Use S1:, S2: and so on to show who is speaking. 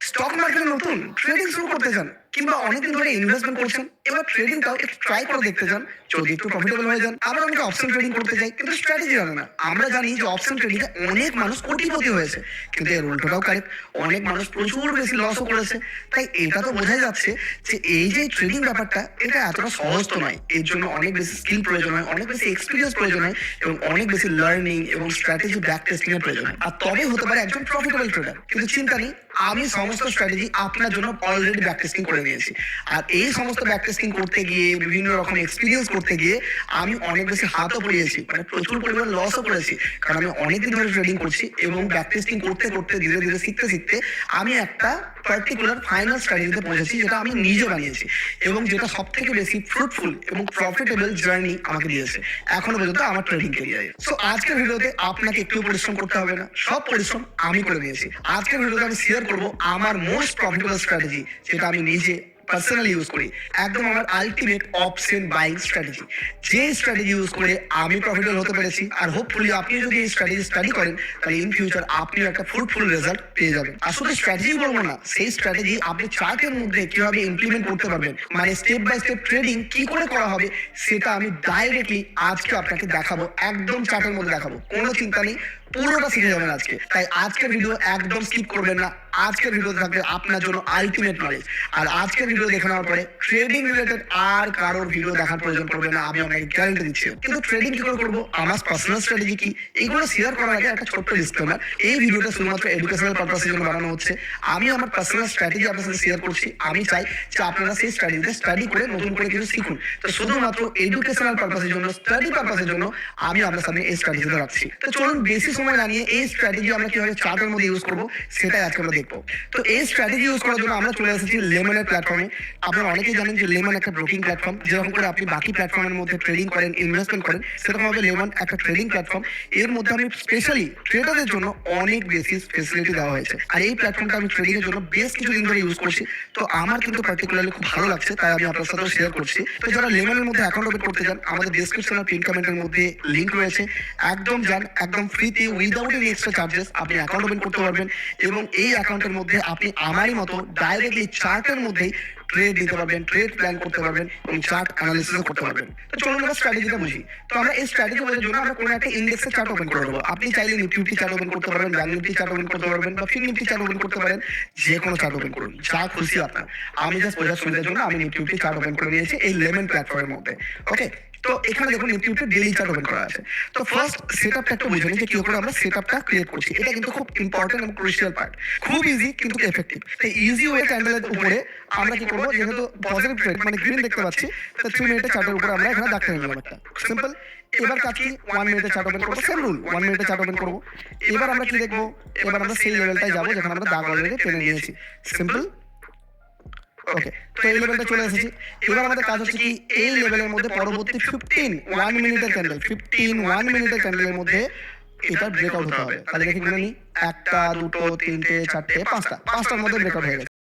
S1: Stock মার্কেটে নতুন trading শুরু করতে চান কিংবা অনেকদিন ধরে ইনভেস্টমেন্ট করছেন, এবার ট্রেডিংটাও একটু ট্রাই করে দেখতে চান, যদি একটু প্রফিটেবল হয়ে যান। আবার অনেকে অপশন ট্রেডিং করতে চাই কিন্তু স্ট্র্যাটেজি জানে না। আমরা জানি যে অপশন ট্রেডিং এ অনেক মানুষ কোটিপতি হয়েছে, কিন্তু এর উল্টোটাও কারেক্ট, অনেক মানুষ প্রচুর বেশি লসও করেছে। তাই এটা তো বোঝাই যাচ্ছে যে এই যে ট্রেডিং ব্যাপারটা এটা এতটা সহজ তো নয়। এর জন্য অনেক বেশি স্কিল প্রয়োজন হয়, অনেক বেশি এক্সপিরিয়েন্স প্রয়োজন হয় এবং অনেক বেশি লার্নিং এবং স্ট্র্যাটেজি ব্যাক টেস্টিং এর প্রয়োজন হয়। আর তবে হতে পারে একজন প্রফিটেবল ট্রেডার। কিন্তু চিন্তা নেই, আমি সমস্ত স্ট্র্যাটেজি আপনার জন্য অলরেডি ব্যাক টেস্টিং করে নিয়েছি। আর এই সমস্ত ব্যাক টেস্টিং করতে গিয়ে, বিভিন্ন রকম এক্সপিরিয়েন্স করতে গিয়ে আমি অনেক বেশি হাতও পড়িয়েছি, মানে প্রচুর পরিমাণ লসও করেছি। কারণ আমি অনেকদিন ধরে ট্রেডিং করছি এবং ব্যাক টেস্টিং করতে করতে ধীরে ধীরে শিখতে শিখতে আমি একটা পার্টিকুলার ফাইনাল স্ট্র্যাটেজিতে পৌঁছেছি, যেটা আমি নিজে বানিয়েছি এবং যেটা সব থেকে বেশি ফ্রুটফুল এবং প্রফিটেবল জার্নি আমাকে দিয়েছে এখনো পর্যন্ত আমার ট্রেডিং ক্যারিয়ারে। সো আজকের ভিডিওতে আপনাকে একটু পরিশ্রম করতে হবে না, সব পরিশ্রম আমি করে নিয়েছি। আজকের ভিডিওতে আমি শেয়ার করবো আমার মোস্ট প্রফিটেবল স্ট্র্যাটেজি, যেটা আমি নিজে পার্সোনালি ইউজ করি, একদম আমার আলটিমেট অপশন বাইং স্ট্র্যাটেজি। যে স্ট্র্যাটেজি ইউজ করে আমি প্রফিটেবল হতে পেরেছি, আর হোপফুলি আপনি যদি এই স্ট্র্যাটেজি স্টাডি করেন তাহলে ইন ফিউচার আপনি একটা ফ্রুটফুল রেজাল্ট পেয়ে যাবেন। আসলে স্ট্র্যাটেজি বলবো না, সেই স্ট্র্যাটেজি আপনি চার্টের মধ্যে কিভাবে ইমপ্লিমেন্ট করতে পারবেন, মানে স্টেপ বাই স্টেপ ট্রেডিং কি করে করা হবে, সেটা আমি ডাইরেক্টলি আজকে আপনাকে দেখাবো, একদম চার্টের মধ্যে দেখাবো। কোনো চিন্তা নেই, পুরোটা শিখে যাবেন আজকে। তাই আজকের ভিডিও একদম স্কিপ করবেন না। আজকের ভিডিও থাকবে আপনার জন্য আলটিমেট নলেজ। আর আজকের ভিডিও দেখে নেওয়ার পরে ট্রেডিং রিলেটেড আর কারোর ভিডিও দেখার প্রয়োজন পড়বে না, আমি আপনাকে গ্যারান্টি দিচ্ছি। কিন্তু ট্রেডিং কি করে করবো, আমার পার্সোনাল স্ট্র্যাটেজি কি, এগুলো শেয়ার করার আগে একটা ছোট্ট ডিসক্লেমার, এই ভিডিওটা শুধুমাত্র এডুকেশনাল পারপাসের জন্য বানানো হচ্ছে। আমি আমার পার্সোনাল স্ট্র্যাটেজি আপনার সাথে শেয়ার করছি। আমি চাই যে আপনারা সেই স্ট্র্যাটেজিতে স্টাডি করে নতুন করে কিছু শিখুন। তো শুধুমাত্র এডুকেশনাল পারপাসের জন্য, স্টাডি পারপাসের জন্য আমি আপনার সামনে এই স্ট্র্যাটেজিটা রাখছি। তো চলুন বেশি সময় না নিয়ে এই স্ট্র্যাটেজি আমরা কিভাবে চার্টের মধ্যে ইউজ করবো সেটাই আজকে আমরা দেখবো। তো এই স্ট্র্যাটেজি ইউজ করার জন্য আমরা চলে এসেছি লেমনের প্ল্যাটফর্মে। আপনারা অনেকেই জানেন যে লেমন একটা ব্রোকিং প্ল্যাটফর্ম। যেরকম করে আপনি বাকি প্ল্যাটফর্মের মধ্যে ট্রেডিং করেন, ইনভেস্টমেন্ট করেন, সেরকমভাবে লেমন একটা ট্রেডিং প্ল্যাটফর্ম। এর মধ্যে আমি স্পেশালি ট্রেডারদের জন্য অনেক বেশি ফেসিলিটি দেওয়া হয়েছে। আর এই প্ল্যাটফর্মটা আমি ট্রেডিং এর জন্য বেশ কিছুদিন ধরে ইউজ করছি। তো আমার কিন্তু পার্টিকুলারলি খুব ভালো লাগছে, তাই আমি আপনার সাথে শেয়ার করছি। তো যারা লেমনের মধ্যে অ্যাকাউন্ট ওপেন করতে চান, আমাদের ডেসক্রিপশন আর পিন কমেন্টের মধ্যে লিংক রয়েছে, একদম যান, একদম ফ্রিতে উইদাউট এনি এক্সট্রা চার্জেস আপনি অ্যাকাউন্ট ওপেন করতে পারবেন এবং এই অ্যাকাউন্টের মধ্যে আপনি আমারই মতো ডাইরেক্টলি চার্টের মধ্যেই ট্রেড দিতে পারবেন, ট্রেড প্ল্যান করতে পারবেন এবং চার্ট অ্যানালিসিস করতে পারবেন। তো চলুন আমরা স্ট্র্যাটেজিটা বুঝি। তো আমরা এই স্ট্র্যাটেজি বোঝার জন্য আমরা কোনো একটা ইন্ডেক্সের চার্ট ওপেন করে দেবো। আপনি চাইলে নিফটি চার্ট ওপেন করতে পারবেন, ব্যাংক নিফটি চার্ট ওপেন করতে পারবেন বা ফিন নিফটি চার্ট ওপেন করতে পারেন, যে কোনো চার্ট ওপেন করুন, যা খুশি আপনার। আমি জাস্ট বোঝার সুবিধার জন্য আমি নিফটি চার্ট ওপেন করে নিয়েছি এই লেমন প্ল্যাটফর্মের মধ্যে। ওকে, তো এখানে দেখুন নিফটি ডেইলি চার্ট ওপেন করা আছে। তো ফার্স্ট সেটআপটা একটু বুঝে নিই যে কি করে আমরা সেটআপটা ক্রিয়েট করছি। এটা কিন্তু খুব ইম্পর্টেন্ট এবং ক্রুশিয়াল পার্ট, খুব ইজি কিন্তু এফেক্টিভ। তাই ইজি ওয়ে ক্যান্ডেলের উপরে আমরা কি করবো, যেহেতু পজিটিভ ট্রেড মানে গ্রিন দেখতে পাচ্ছি, তো 3 মিনিটের চার্টের উপরে আমরা এখানে দাগ টেনে নিলাম একটা সিম্পল। এবার কাজ কি, 1 মিনিটের চার্ট ওপেন করবো, সেম রুল, 1 মিনিটের চার্ট ওপেন করবো। এবার আমরা কি দেখবো, এবার আমরা সেই লেভেলটাই যাবো যেখানে আমরা দাগ অলরেডি টেনে নিয়েছি, সিম্পল। ওকে, তো এই লেভেলটা চলে এসেছি। এবার আমাদের কাজ হচ্ছে কি, এই লেভেলের মধ্যে পরবর্তী 1 মিনিটের ক্যান্ডেল, 1 মিনিটের ক্যান্ডেলের মধ্যে এটা ব্রেকআউট হতে হবে। তাহলে দেখে গুনে নি, 1টা 2টো 3টে 4টে 5টা, 5টার মধ্যে ব্রেকআউট হয়ে গেছে।